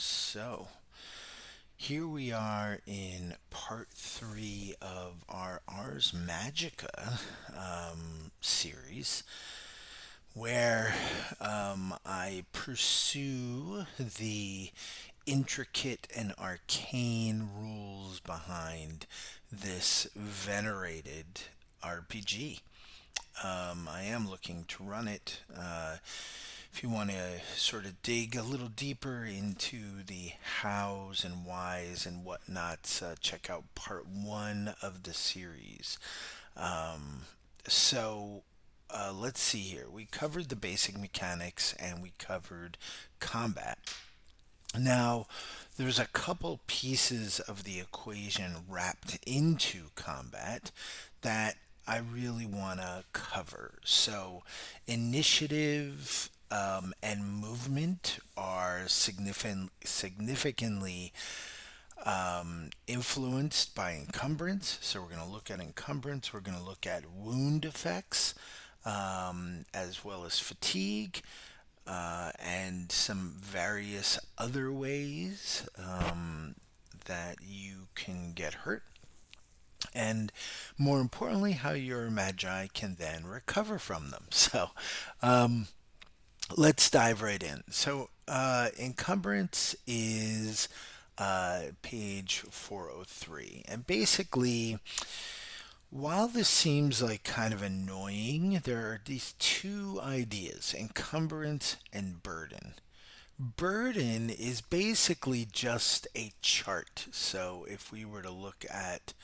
So here we are in part three of our Ars Magica series, where I pursue the intricate and arcane rules behind this venerated RPG. I am looking to run it. If you want to sort of dig a little deeper into the hows and whys and whatnots, check out part one of the series. Um, so let's see here. We covered the basic mechanics and we covered combat. Now, there's a couple pieces of the equation wrapped into combat that I really want to cover. So, initiative and movement are significantly influenced by encumbrance. So, we're going to look at encumbrance, we're going to look at wound effects, as well as fatigue, and some various other ways that you can get hurt. And more importantly, how your magi can then recover from them. So let's dive right in. So, encumbrance is page 403. And basically, while this seems like kind of annoying, there are these two ideas, encumbrance and burden. Burden is basically just a chart. So if we were to look at,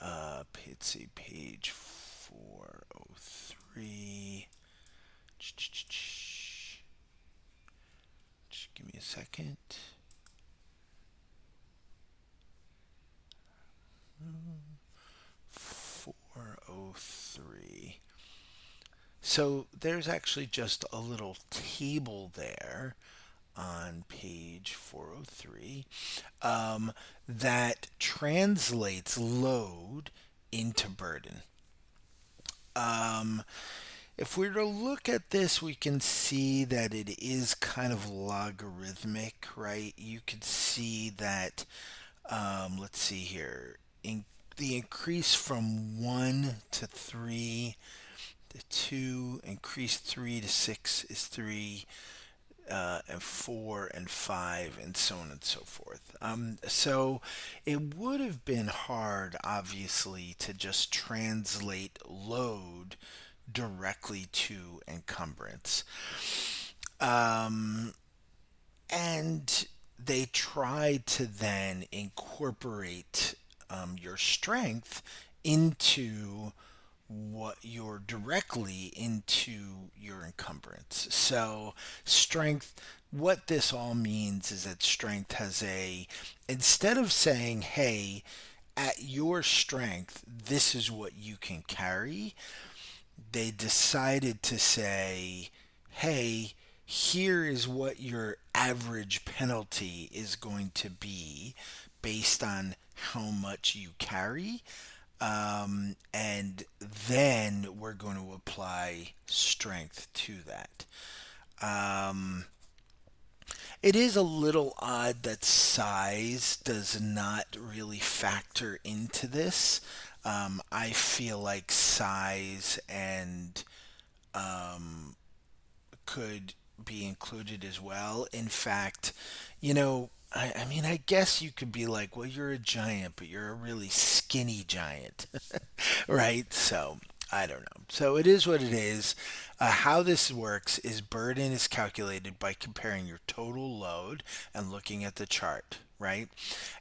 let's see, page 403, just give me a second. 403. So there's actually just a little table there on page 403 that translates load into burden. Um, if we were to look at this, we can see that it is kind of logarithmic, right? You could see that, let's see here, the increase from 1 to 3, the 2, increase 3 to 6 is 3, and 4 and 5, and so on and so forth. So it would have been hard, obviously, to just translate load directly to encumbrance. Um, and they tried to then incorporate your strength into what you're directly into your encumbrance. So, strength, what this all means is that strength has a, instead of saying, hey, at your strength, this is what you can carry, they decided to say, hey, here is what your average penalty is going to be based on how much you carry. And then we're going to apply strength to that. Um, it is a little odd that size does not really factor into this. I feel like size and could be included as well. In fact, I mean, I guess you could be like, well, you're a giant, but you're a really skinny giant, right? So I don't know. So it is what it is. How this works is burden is calculated by comparing your total load and looking at the chart, right?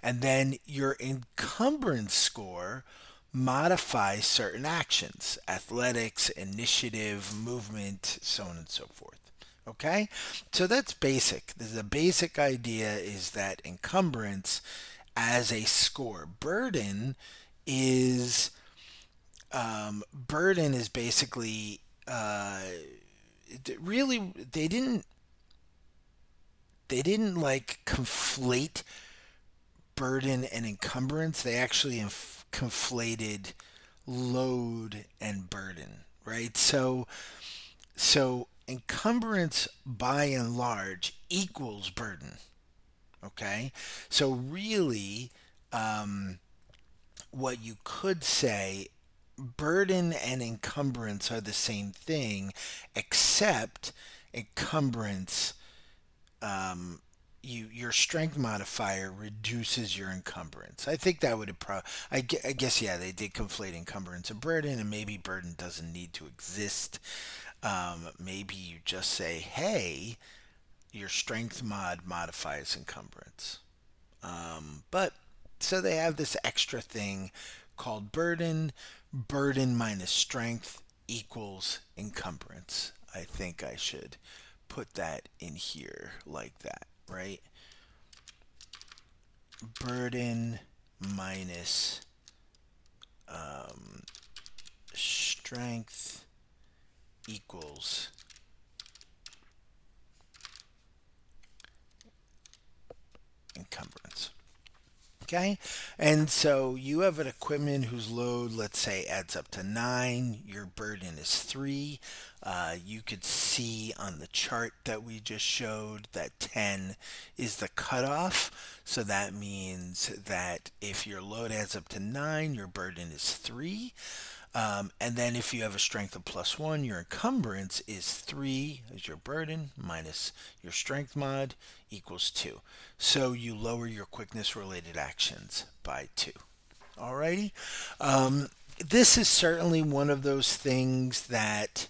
And then your encumbrance score modifies certain actions: athletics, initiative, movement, so on and so forth. Okay? So that's basic. The basic idea is that encumbrance as a score. Is burden is basically really they didn't like conflate burden and encumbrance. They actually conflated load and burden, right? So encumbrance by and large equals burden. Okay, so really, what you could say, burden and encumbrance are the same thing, except encumbrance, your strength modifier reduces your encumbrance. I think that would I guess yeah, they did conflate encumbrance and burden, and maybe burden doesn't need to exist. Maybe you just say, hey, your strength modifies encumbrance. But so they have this extra thing called burden. Burden minus strength equals encumbrance. I think I should put that in here like that, right? Burden minus strength equals encumbrance. Okay. And so you have an equipment whose load, let's say, adds up to 9. Your burden is 3. You could see on the chart that we just showed that 10 is the cutoff. So that means that if your load adds up to 9, your burden is 3. And then if you have a strength of +1, your encumbrance is 3 as your burden minus your strength mod equals 2. So you lower your quickness related actions by 2. Alrighty. This is certainly one of those things that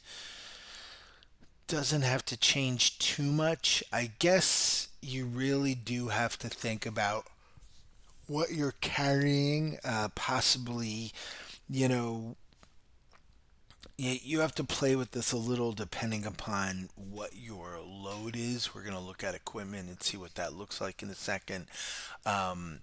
doesn't have to change too much. I guess you really do have to think about what you're carrying, possibly, you know, you have to play with this a little depending upon what your load is. We're going to look at equipment and see what that looks like in a second. Um,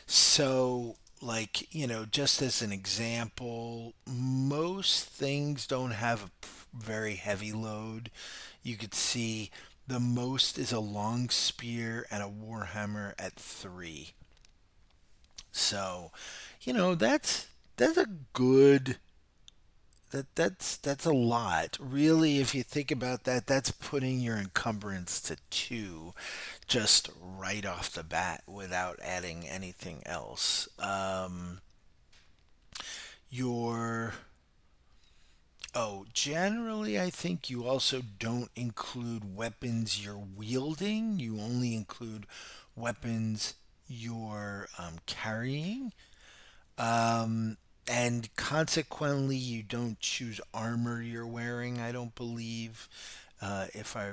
so, like, just as an example, most things don't have a very heavy load. You could see the most is a long spear and a warhammer at 3. So, that's a good that's a lot. Really, if you think about that, that's putting your encumbrance to 2 just right off the bat without adding anything else. Your Generally, I think you also don't include weapons you're wielding. You only include weapons you're carrying. Um, and consequently, you don't choose armor you're wearing, I don't believe. If I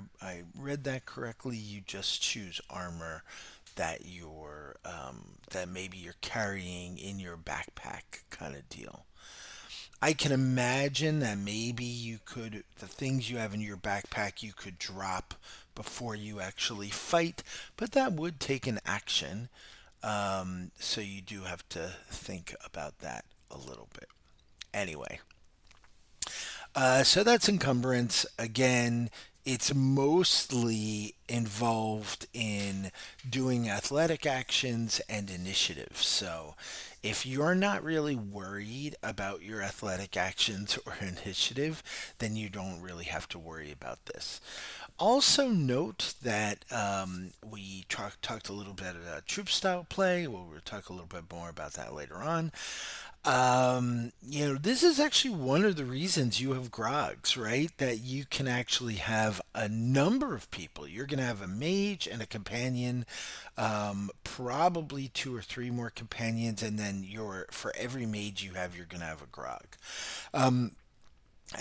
read that correctly, you just choose armor that maybe you're carrying in your backpack kind of deal. I can imagine that maybe the things you have in your backpack you could drop before you actually fight, but that would take an action. So you do have to think about that a little bit. Anyway, so that's encumbrance. Again, it's mostly involved in doing athletic actions and initiative. So if you're not really worried about your athletic actions or initiative, then you don't really have to worry about this. Also, note that we talked a little bit about troop style play. We'll talk a little bit more about that later on. This is actually one of the reasons you have grogs, right? That you can actually have a number of people. You're going to have a mage and a companion, probably 2 or 3 more companions, and then for every mage you have, you're going to have a grog. And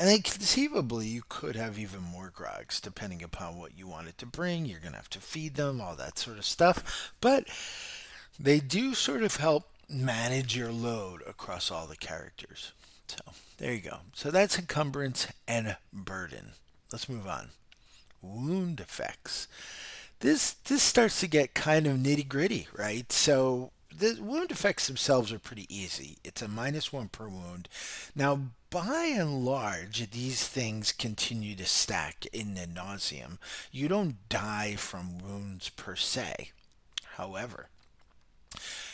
then conceivably, you could have even more grogs depending upon what you wanted to bring. You're going to have to feed them, all that sort of stuff. But they do sort of help manage your load across all the characters. So there you go. So that's encumbrance and burden. Let's move on. Wound effects. This starts to get kind of nitty gritty, right? So the wound effects themselves are pretty easy. It's a -1 per wound. Now, by and large, these things continue to stack in ad nauseum. You don't die from wounds per se. However,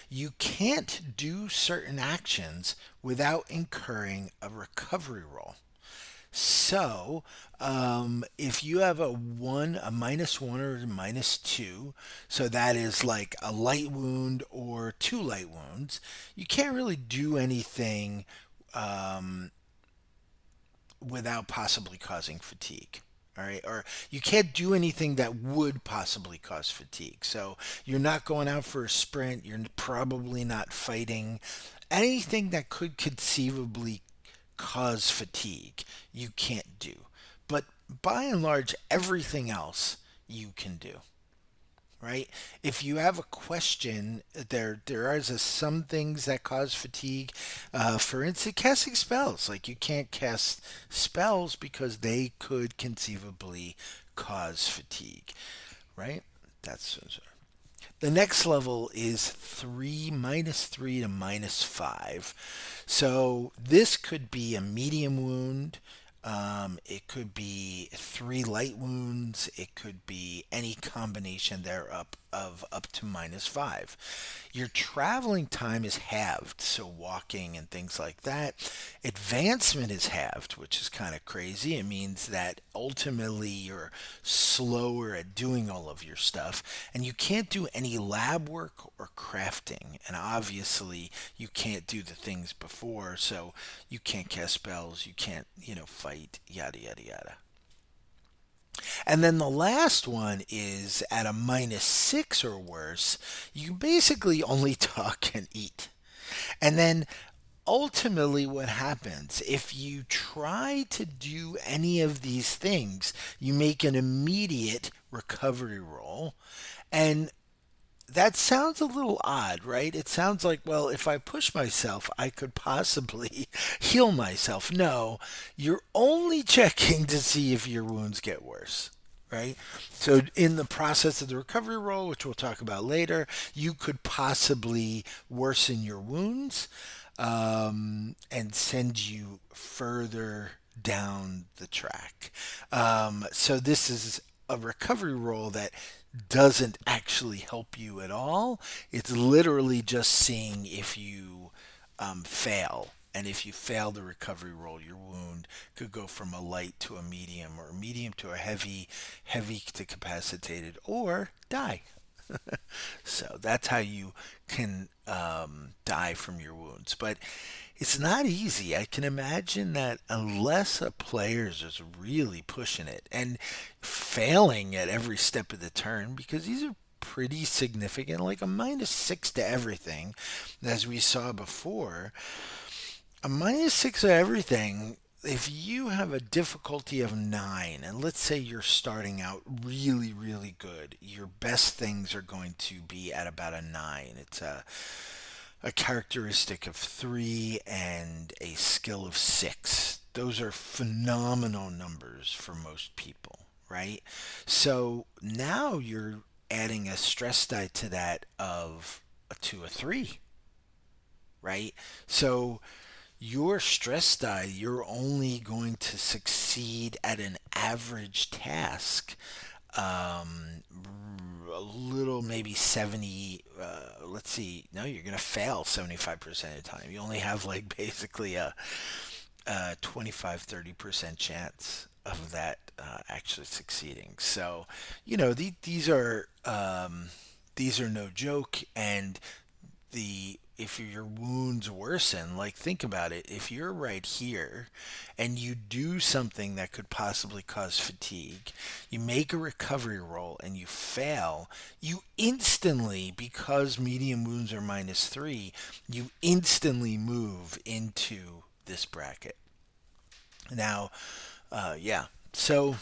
you can't do certain actions without incurring a recovery roll. So, if you have a -1 or a -2, so that is like a light wound or two light wounds, you can't really do anything without possibly causing fatigue. All right, or you can't do anything that would possibly cause fatigue. So you're not going out for a sprint. You're probably not fighting anything that could conceivably cause fatigue. You can't do, but by and large, everything else you can do, right? If you have a question, there is some things that cause fatigue. For instance, casting spells. Like you can't cast spells because they could conceivably cause fatigue, right? That's the next level is three -3 to -5. So this could be a medium wound. It could be three light wounds. It could be any combination thereof of up to -5. Your traveling time is halved, so walking and things like that. Advancement is halved, which is kind of crazy. It means that ultimately you're slower at doing all of your stuff, and you can't do any lab work or crafting. And obviously, you can't do the things before, so you can't cast spells, you can't, fight, yada, yada, yada. And then the last one is at a -6 or worse, you basically only talk and eat. And then ultimately, what happens if you try to do any of these things, you make an immediate recovery roll. And that sounds a little odd, right? It sounds like, well, if I push myself, I could possibly heal myself. No, you're only checking to see if your wounds get worse, right? So, in the process of the recovery roll, which we'll talk about later, you could possibly worsen your wounds and send you further down the track. So, this is a recovery roll that doesn't actually help you at all. It's literally just seeing if you fail. And if you fail the recovery roll, your wound could go from a light to a medium, or a medium to a heavy, heavy to capacitated, or die. So that's how you can die from your wounds. But it's not easy. I can imagine that unless a player is just really pushing it and failing at every step of the turn, because these are pretty significant, like a -6 to everything, as we saw before. A -6 to everything, if you have a difficulty of 9, and let's say you're starting out really, really good, your best things are going to be at about a 9. It's a characteristic of 3 and a skill of 6. Those are phenomenal numbers for most people, right? So now you're adding a stress die to that of a 3, right? So your stress die, you're only going to succeed at an average task um, a little, maybe 70. Let's see, no, you're going to fail 75% of the time. You only have like basically a 25-30% chance of that actually succeeding. So, these are no joke. And the if your wounds worsen, like think about it, if you're right here and you do something that could possibly cause fatigue, you make a recovery roll and you fail, you instantly, because medium wounds are -3, you instantly move into this bracket. Now, yeah, so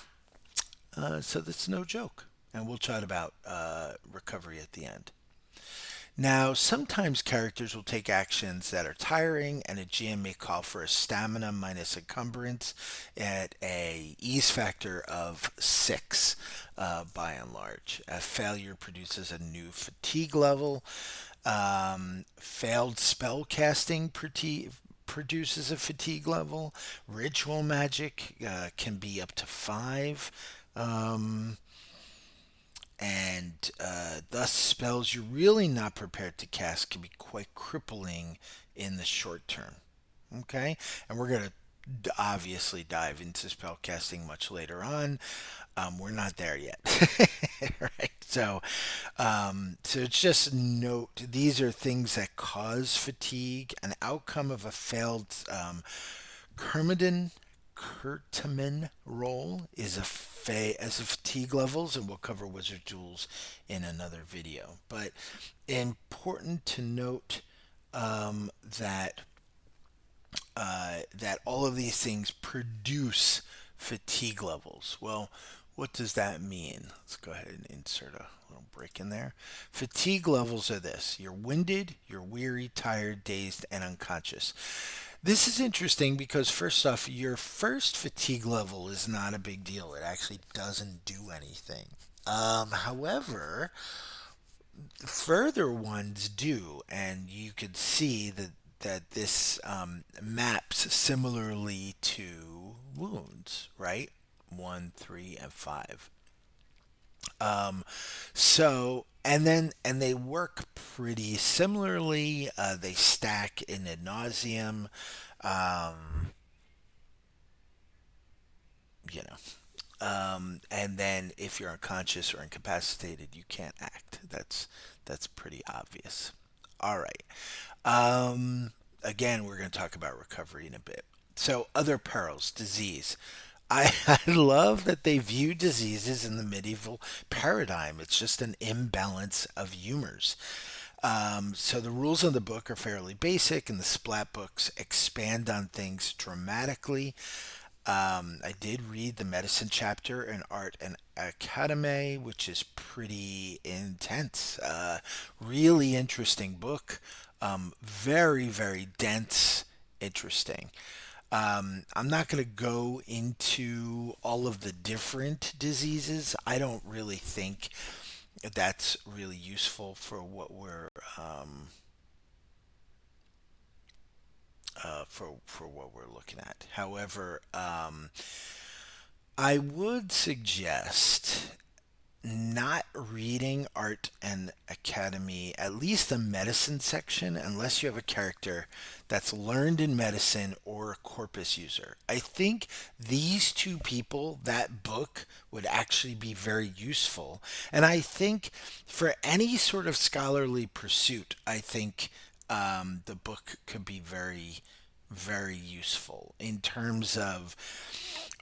that's no joke, and we'll chat about recovery at the end. Now, sometimes characters will take actions that are tiring, and a GM may call for a stamina minus encumbrance at a ease factor of 6, by and large. A failure produces a new fatigue level. Failed spell casting produces a fatigue level. Ritual magic can be up to 5. Um, and thus spells you're really not prepared to cast can be quite crippling in the short term. Okay, and we're gonna obviously dive into spellcasting much later on. We're not there yet, right? So it's just note these are things that cause fatigue. An outcome of a failed Kermidin curcumin roll is as a fatigue levels, and we'll cover wizard tools in another video. But important to note that that all of these things produce fatigue levels. Well, what does that mean? Let's go ahead and insert a little break in there. Fatigue levels are this: you're winded, you're weary, tired, dazed, and unconscious. This is interesting because, first off, your first fatigue level is not a big deal. It actually doesn't do anything. However, further ones do, and you could see that this maps similarly to wounds, right? One, three, and five. And they work pretty similarly. They stack in ad nauseum. Um, you and then if you're unconscious or incapacitated, you can't act. That's pretty obvious. All right. Again, we're going to talk about recovery in a bit. So, other perils, disease. I love that they view diseases in the medieval paradigm. It's just an imbalance of humors. So the rules of the book are fairly basic, and the splat books expand on things dramatically. I did read the medicine chapter in Art and Academy, which is pretty intense. Really interesting book. Very, very dense, interesting. I'm not going to go into all of the different diseases. I don't really think that's really useful for what we're looking at. However, I would suggest not reading Art and Academy, at least the medicine section, unless you have a character that's learned in medicine or a corpus user. I think these two people, that book would actually be very useful. And I think for any sort of scholarly pursuit, I think the book could be very useful in terms of,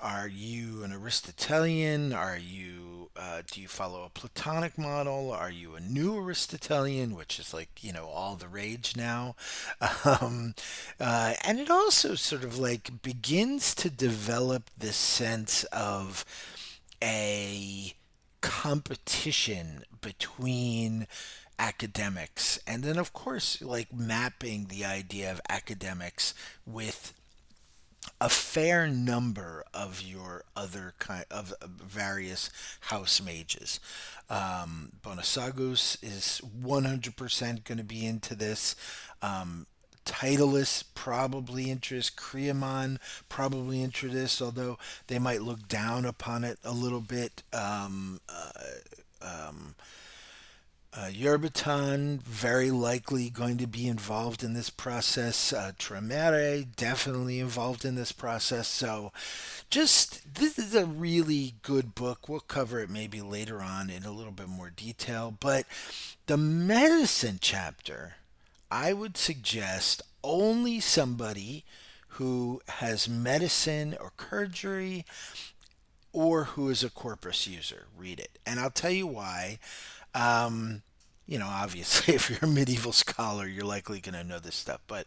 are you an Aristotelian? Do you follow a Platonic model? Are you a new Aristotelian, which is like, all the rage now? Um, and it also sort of like begins to develop this sense of a competition between academics, and then of course like mapping the idea of academics with a fair number of your other kind of various house mages. Bonosagus is 100% going to be into this. Titleist probably interest. Creamon probably into this, although they might look down upon it a little bit. Yerbaton very likely going to be involved in this process. Tremere definitely involved in this process. So, just this is a really good book. We'll cover it maybe later on in a little bit more detail. But the medicine chapter, I would suggest only somebody who has medicine or surgery or who is a corpus user read it. And I'll tell you why. Um, Obviously, if you're a medieval scholar, you're likely going to know this stuff. But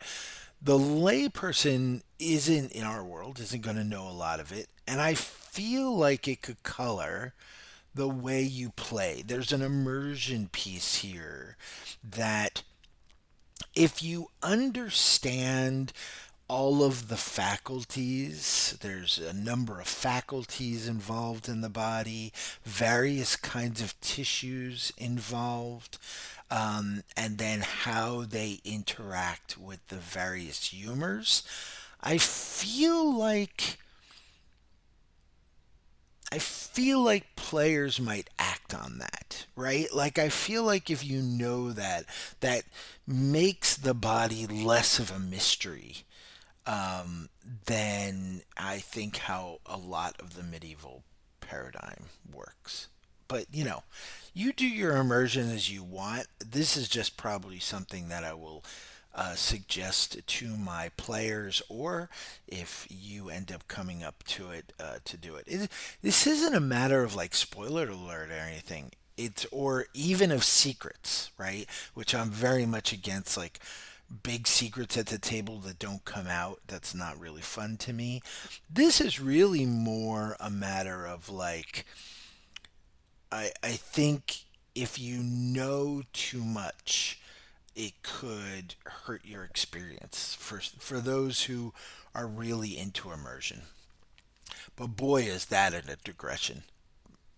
the layperson isn't in our world, isn't going to know a lot of it. And I feel like it could color the way you play. There's an immersion piece here that if you understand all of the faculties. There's a number of faculties involved in the body, various kinds of tissues involved, and then how they interact with the various humors. I feel like I feel like players might act on that, right? Like I feel like if you know that, that makes the body less of a mystery. than I think how a lot of the medieval paradigm works. But you do your immersion as you want. This is just probably something that I will suggest to my players, or if you end up coming up to it to do it. This isn't a matter of like spoiler alert or anything. It's or even of secrets, right? Which I'm very much against. Like big secrets at the table that don't come out. That's not really fun to me. This is really more a matter of like, I think if you know too much, it could hurt your experience for those who are really into immersion. But boy, is that a digression.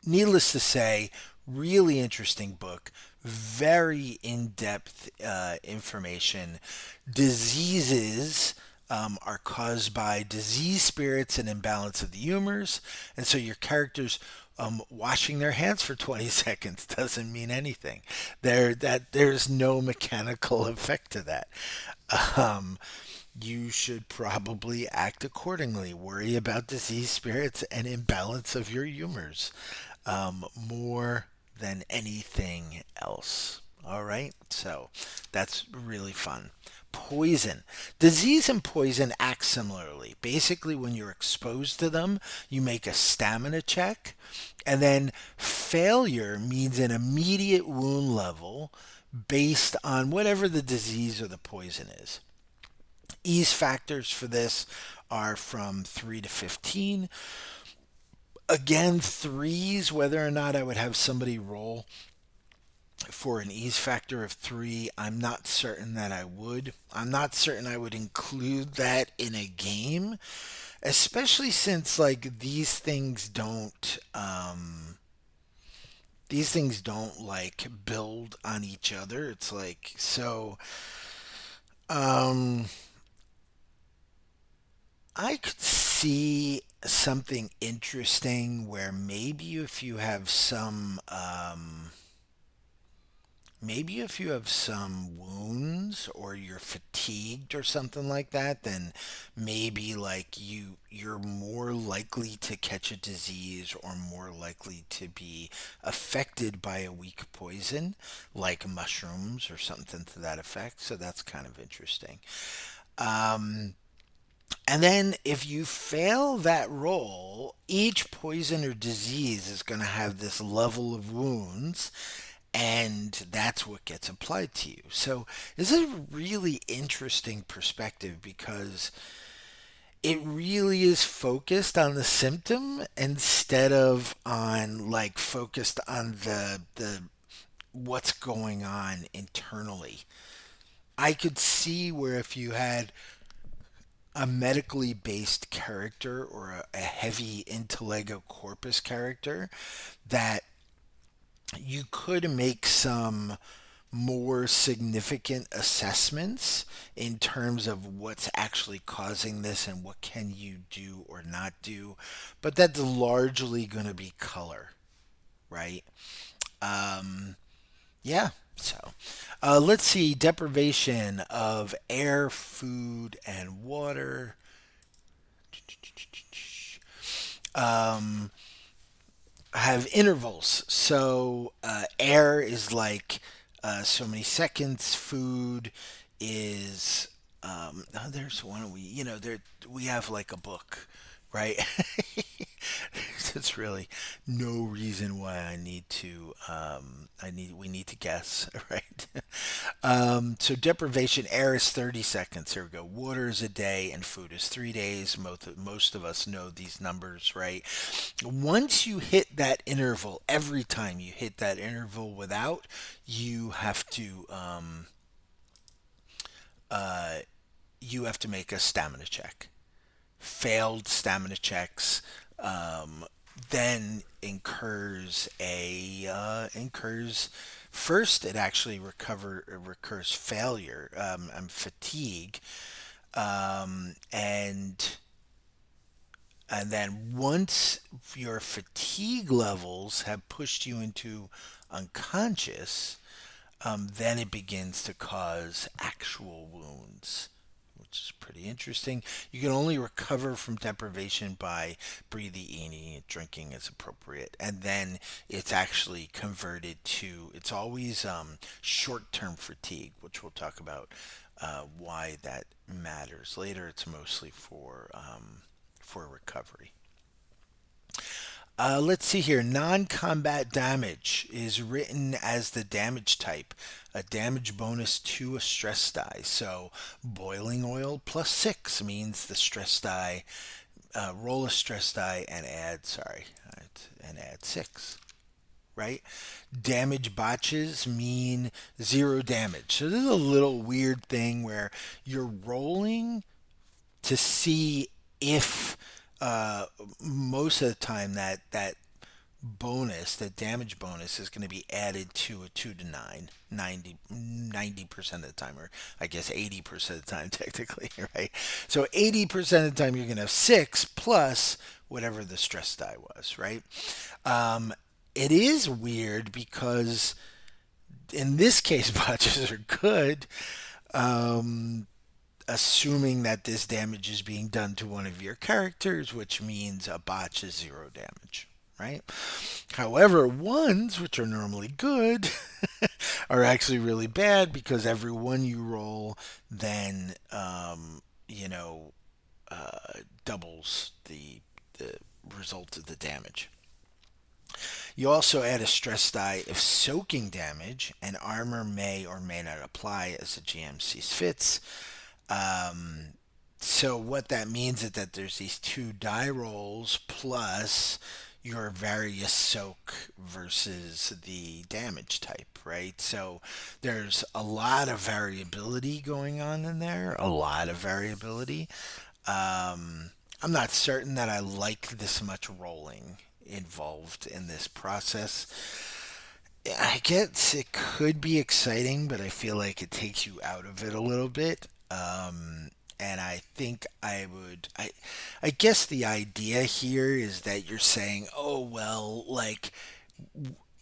Needless to say, really interesting book, very in depth information. Diseases are caused by disease spirits and imbalance of the humors, and so your characters. Washing their hands for 20 seconds doesn't mean anything. There's no mechanical effect to that. Um, you should probably act accordingly. Worry about disease spirits and imbalance of your humors more than anything else. All right, so that's really fun. Poison. Disease and poison act similarly. Basically, when you're exposed to them, you make a stamina check, and then failure means an immediate wound level based on whatever the disease or the poison is. Ease factors for this are from 3 to 15. Again, threes, whether or not I would have somebody roll for an ease factor of 3, I'm not certain that I would. I'm not certain I would include that in a game, especially since like these things don't like build on each other. It's like so um I could see something interesting where maybe if you have some wounds or you're fatigued or something like that, then maybe like you're more likely to catch a disease or more likely to be affected by a weak poison like mushrooms or something to that effect. So that's kind of interesting. Um, and then if you fail that roll, each poison or disease is going to have this level of wounds, and that's what gets applied to you. So this is a really interesting perspective because it really is focused on the symptom instead of on like focused on the what's going on internally. I could see where if you had a medically based character or a heavy intellego corpus character that you could make some more significant assessments in terms of what's actually causing this and what can you do or not do, but that's largely going to be color, right? um, yeah. So let's see, deprivation of air, food, and water. um, have intervals. So air is like so many seconds. Food is there's one there we have like a book, right? It's really no reason why we need to guess, right? So deprivation, air is 30 seconds. Here we go. Water is a day and food is 3 days. Most of us know these numbers, right? Once you hit that interval, every time you hit that interval without, you have to uh, you have to make a stamina check. Failed stamina checks um, then incurs first. It actually recurs failure and fatigue, and then once your fatigue levels have pushed you into unconscious, then it begins to cause actual wounds, which is pretty interesting. You can only recover from deprivation by breathing, eating, drinking as appropriate, and then it's actually converted to. It's always short-term fatigue, which we'll talk about why that matters later. It's mostly for recovery. Let's see here. Non combat damage is written as the damage type, a damage bonus to a stress die. So, boiling oil plus 6 means the stress die, roll a stress die and add, sorry, and add 6, right? Damage botches mean 0 damage. So, this is a little weird thing where you're rolling to see if most of the time that bonus, that damage bonus, is going to be added to a 2 to 9, 90% of the time, or I guess 80% of the time, technically, right? So 80% of the time, you're going to have 6 plus whatever the stress die was, right? Um, it is weird because in this case, botches are good. Um, Assuming that this damage is being done to one of your characters, which means a botch is 0 damage, right? However, ones, which are normally good, are actually really bad because every one you roll then, you know, doubles the result of the damage. You also add a stress die if soaking damage, and armor may or may not apply as the GM sees fits. Um, so what that means is that there's these two die rolls plus your various soak versus the damage type, right? So there's a lot of variability going on in there, a lot of variability. I'm not certain that I like this much rolling involved in this process. I guess it could be exciting, but I feel like it takes you out of it a little bit. And I think I guess the idea here is that you're saying, oh, well, like,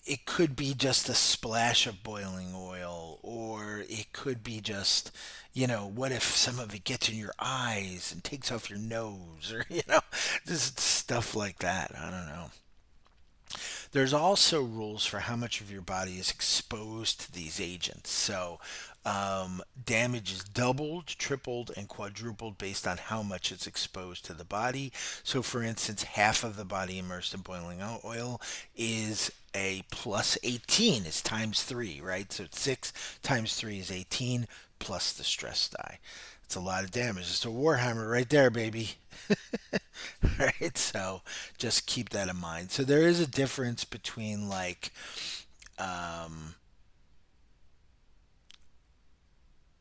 it could be just a splash of boiling oil, or it could be just, what if some of it gets in your eyes and takes off your nose, or, just stuff like that. I don't know. There's also rules for how much of your body is exposed to these agents. So, damage is doubled, tripled, and quadrupled based on how much it's exposed to the body. So, for instance, half of the body immersed in boiling oil is a plus 18, is times 3, right? So, 6 times 3 is 18 plus the stress die. It's a lot of damage. It's a Warhammer right there, baby. Right? So just keep that in mind. So there is a difference between like um,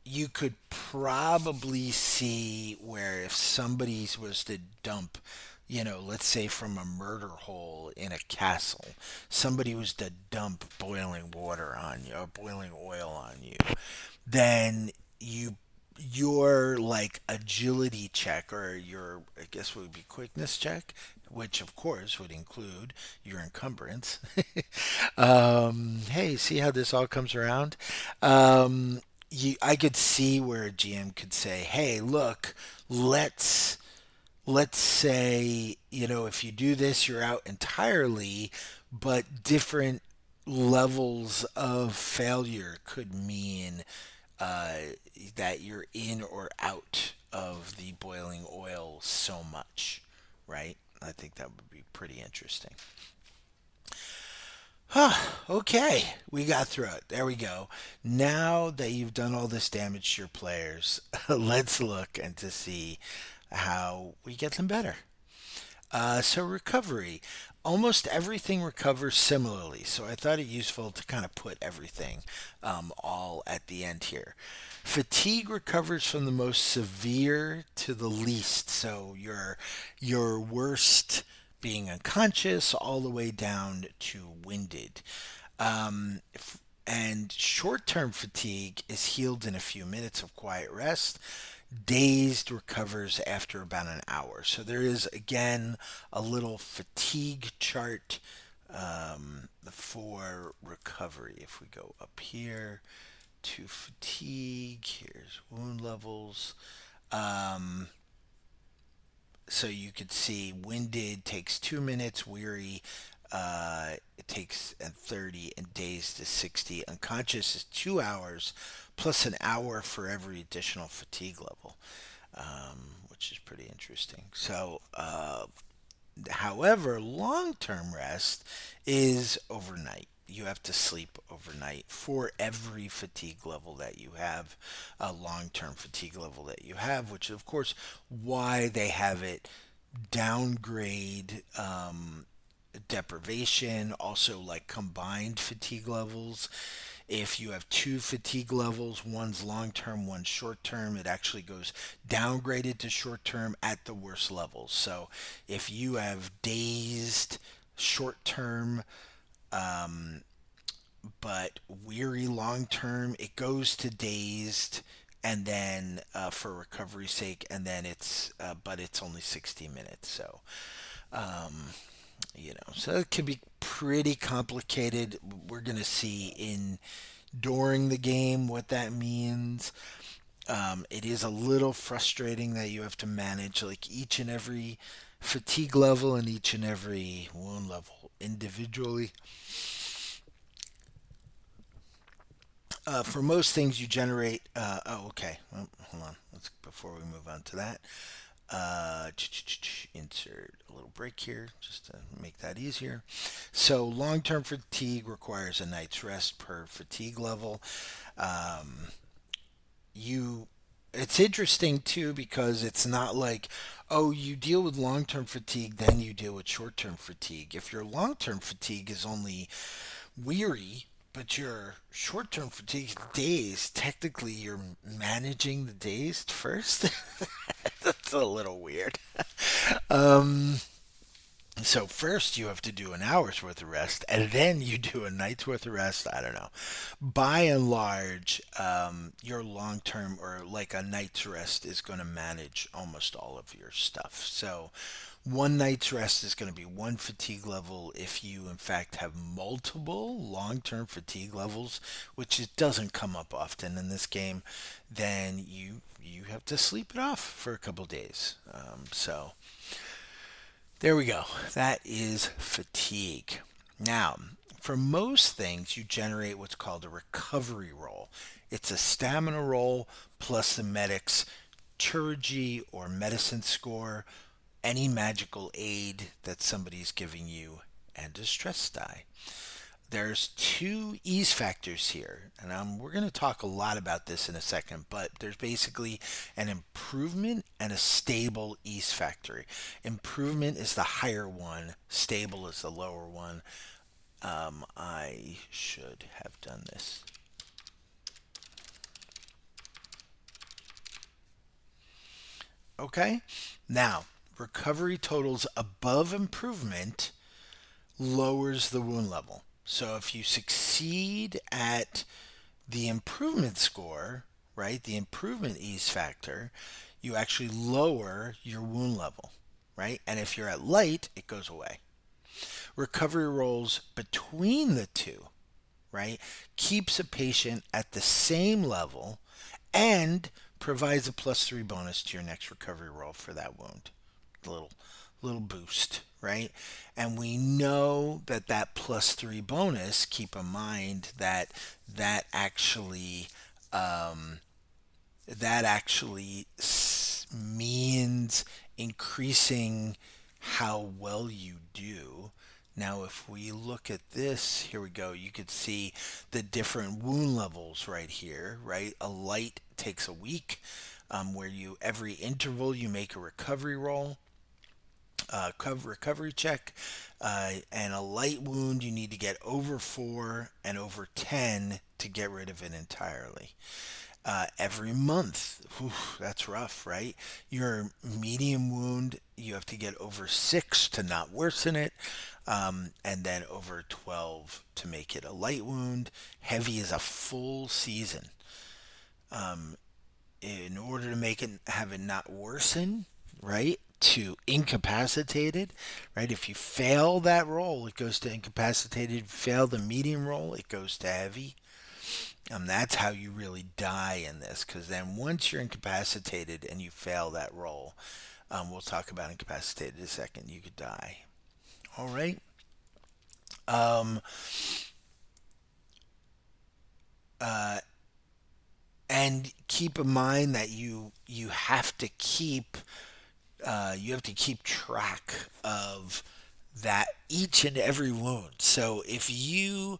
you could probably see where if somebody was to dump, let's say from a murder hole in a castle, somebody was to dump boiling water on you or boiling oil on you, then your like agility check or your I guess would be quickness check, which of course would include your encumbrance. Hey, see how this all comes around? I could see where a GM could say, "Hey, look, let's let's say, if you do this, you're out entirely, but different levels of failure could mean uh, that you're in or out of the boiling oil so much, right? I think that would be pretty interesting. Okay, we got through it. There we go. Now that you've done all this damage to your players, let's look and to see how we get them better. So recovery. Almost everything recovers similarly, so I thought it useful to kind of put everything all at the end here. Fatigue recovers from the most severe to the least, so your worst being unconscious all the way down to winded. And short term fatigue is healed in a few minutes of quiet rest. Dazed recovers after about an hour. So there is, again, a little fatigue chart for recovery. If we go up here to fatigue, here's wound levels. Um, so you could see winded takes 2 minutes, weary it takes 30, and dazed is 60. Unconscious is 2 hours plus an hour for every additional fatigue level, which is pretty interesting. So, however, long term rest is overnight. You have to sleep overnight for every fatigue level that you have, a long term fatigue level that you have, which is, of course, why they have it downgrade deprivation, also like combined fatigue levels. If you have two fatigue levels, one's long term, one's short term, it actually goes downgraded to short term at the worst levels. So if you have dazed short term, but weary long term, it goes to dazed, and then for recovery's sake, and then but it's only 60 minutes. So so it can be pretty complicated. We're going to see in during the game what that means. It is a little frustrating that you have to manage like each and every fatigue level and each and every wound level individually. For most things, you generate. Oh, okay. Well, hold on. Let's before we move on to that. Insert a little break here just to make that easier. So, long term fatigue requires a night's rest per fatigue level. Um, you it's interesting too because it's not like, oh, you deal with long term fatigue, then you deal with short term fatigue. If your long term fatigue is only weary, but your short term fatigue days, technically you're managing the days first. That's a little weird. Um, so first you have to do an hour's worth of rest, and then you do a night's worth of rest. I don't know. By and large, your long term or like a night's rest is going to manage almost all of your stuff. So one night's rest is going to be one fatigue level. If you in fact have multiple long term fatigue levels, which it doesn't come up often in this game, then you have to sleep it off for a couple days. So there we go. That is fatigue. Now, for most things, you generate what's called a recovery roll. It's a stamina roll plus the medic's Turgy or medicine score, any magical aid that somebody's giving you, and a stress die. There's two ease factors here, and we're going to talk a lot about this in a second, but there's basically an improvement and a stable ease factor. Improvement is the higher one, stable is the lower one. I should have done this. Okay, now recovery totals above improvement lowers the wound level. So if you succeed at the improvement score, right, the improvement ease factor, you actually lower your wound level, right? And if you're at light, it goes away. Recovery rolls between the two, right, keeps a patient at the same level and provides a +3 bonus to your next recovery roll for that wound. Little little boost, right? And we know that that +3 bonus. Keep in mind that that actually um, that actually means increasing how well you do. Now, if we look at this, here we go. You could see the different wound levels right here, right? A light takes a week, where you every interval you make a recovery roll, recovery check, and a light wound you need to get over 4 and over 10 to get rid of it entirely. Every month, whew, that's rough, right? Your medium wound, you have to get over 6 to not worsen it, and then over 12 to make it a light wound. Heavy is a full season. In order to make it have it not worsen, right? To incapacitated, right? If you fail that roll, it goes to incapacitated. Fail the medium roll, it goes to heavy. That's how you really die in this, because then once you're incapacitated and you fail that roll, we'll talk about incapacitated in a second, you could die. All right. Um, uh, and keep in mind that you have to keep track of that each and every wound. So if you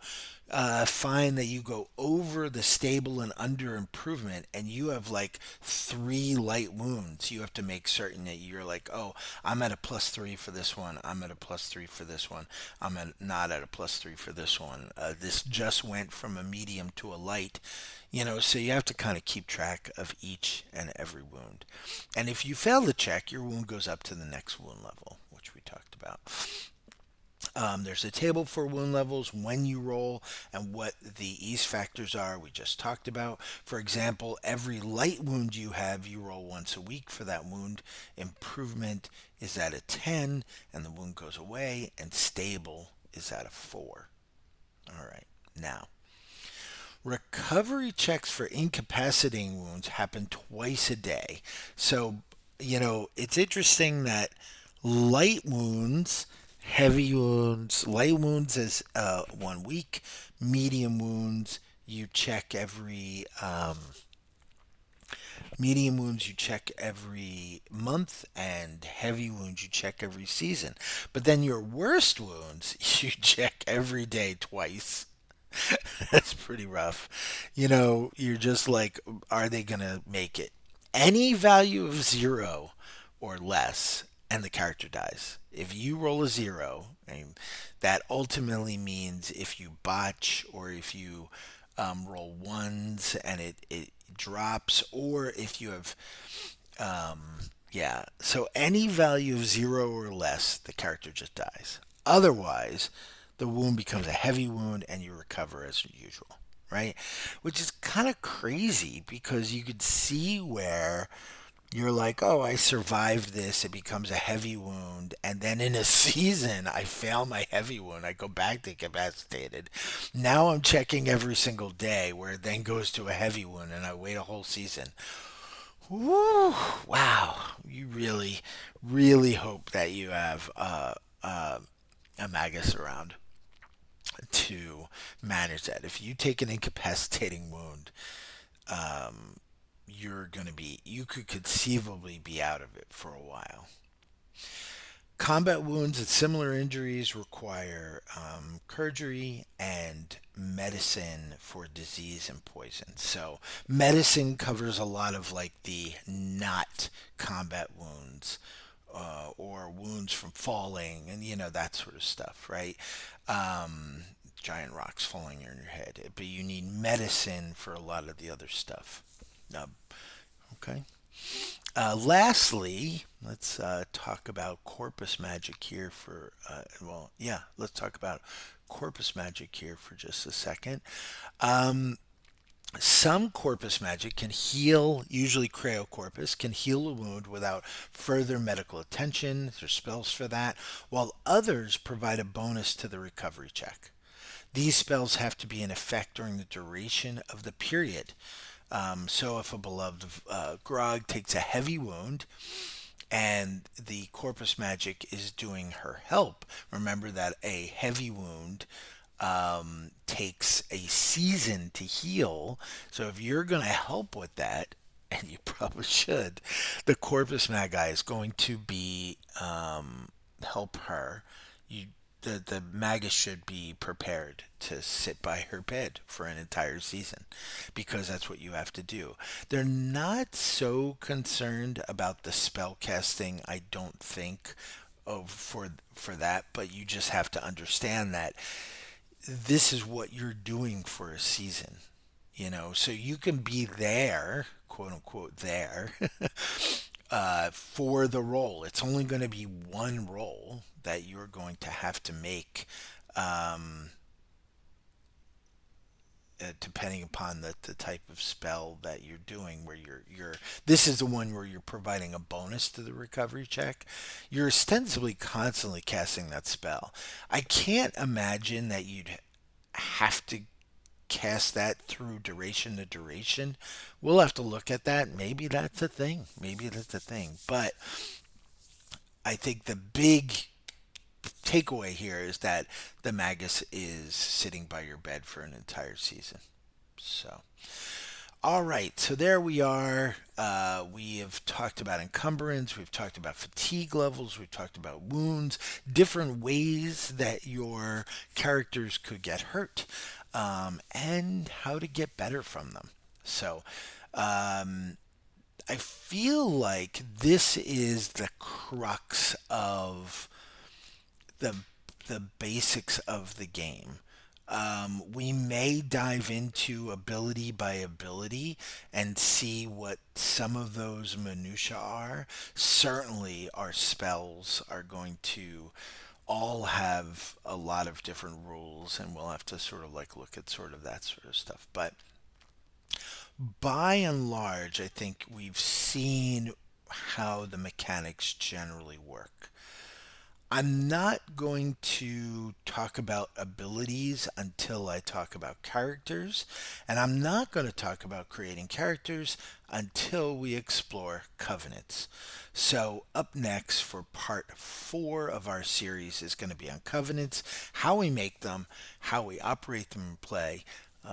find that you go over the stable and under improvement and you have like three light wounds, you have to make certain that you're like, oh, I'm at a +3 for this one, I'm at a +3 for this one, not at a +3 for this one. This just went from a medium to a light. So you have to kind of keep track of each and every wound. And if you fail the check, your wound goes up to the next wound level, which we talked about. There's a table for wound levels when you roll and what the ease factors are, we just talked about. For example, every light wound you have, you roll once a week for that wound. Improvement is at a 10 and the wound goes away, and stable is at a 4. All right. Now, recovery checks for incapacitating wounds happen twice a day. So, it's interesting that light wounds, heavy wounds, light wounds is 1 week, medium wounds you check every medium wounds you check every month, and heavy wounds you check every season. But then your worst wounds you check every day twice. That's pretty rough. You're just like, are they going to make it? Any value of 0 or less, and the character dies. If you roll a 0, and that ultimately means if you botch or if you roll ones and it drops, or if you have, yeah. So any value of 0 or less, the character just dies. Otherwise, the wound becomes a heavy wound and you recover as usual, right? Which is kind of crazy because you could see where you're like, oh, I survived this. It becomes a heavy wound. And then in a season, I fail my heavy wound. I go back to incapacitated. Now I'm checking every single day, where it then goes to a heavy wound and I wait a whole season. Woo, wow. You really, really hope that you have a magus around to manage that. If you take an incapacitating wound, you could conceivably be out of it for a while. Combat wounds and similar injuries require surgery and medicine for disease and poison. So, medicine covers a lot of like the not combat wounds, or wounds from falling, and that sort of stuff, right? Um, Giant rocks falling on your head. But you need medicine for a lot of the other stuff. Uh, okay. Lastly, let's talk about corpus magic here for, let's talk about corpus magic here for just a second. Um, some corpus magic can heal, usually cryocorpus, can heal a wound without further medical attention. There's spells for that, while others provide a bonus to the recovery check. These spells have to be in effect during the duration of the period. So if a beloved Grog takes a heavy wound and the corpus magic is doing her help, remember that a heavy wound takes a season to heal. So if you're going to help with that, and you probably should, the corpus magi is going to be help her. You the magus should be prepared to sit by her bed for an entire season, because that's what you have to do. They're not so concerned about the spell casting, I don't think, for that, but you just have to understand that this is what you're doing for a season. So you can be there, quote unquote there, for the role. It's only going to be one role that you're going to have to make, um, depending upon the type of spell that you're doing. Where you're this is the one where you're providing a bonus to the recovery check. You're ostensibly constantly casting that spell. I can't imagine that you'd have to cast that through duration to duration. We'll have to look at that. Maybe that's a thing. Maybe that's a thing. But I think the big takeaway here is that the Magus is sitting by your bed for an entire season. So, all right, so there we are. We have talked about encumbrance, we've talked about fatigue levels, we've talked about wounds, different ways that your characters could get hurt, and how to get better from them. So, I feel like this is the crux of the the basics of the game. We may dive into ability by ability and see what some of those minutiae are. Certainly, our spells are going to all have a lot of different rules, and we'll have to sort of like look at sort of that sort of stuff. But by and large, I think we've seen how the mechanics generally work. I'm not going to talk about abilities until I talk about characters, and I'm not going to talk about creating characters until we explore covenants. So, up next for part 4 of our series is going to be on covenants, how we make them, how we operate them in play.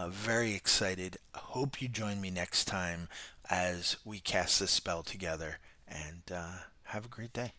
Very excited. Hope you join me next time as we cast this spell together, and have a great day.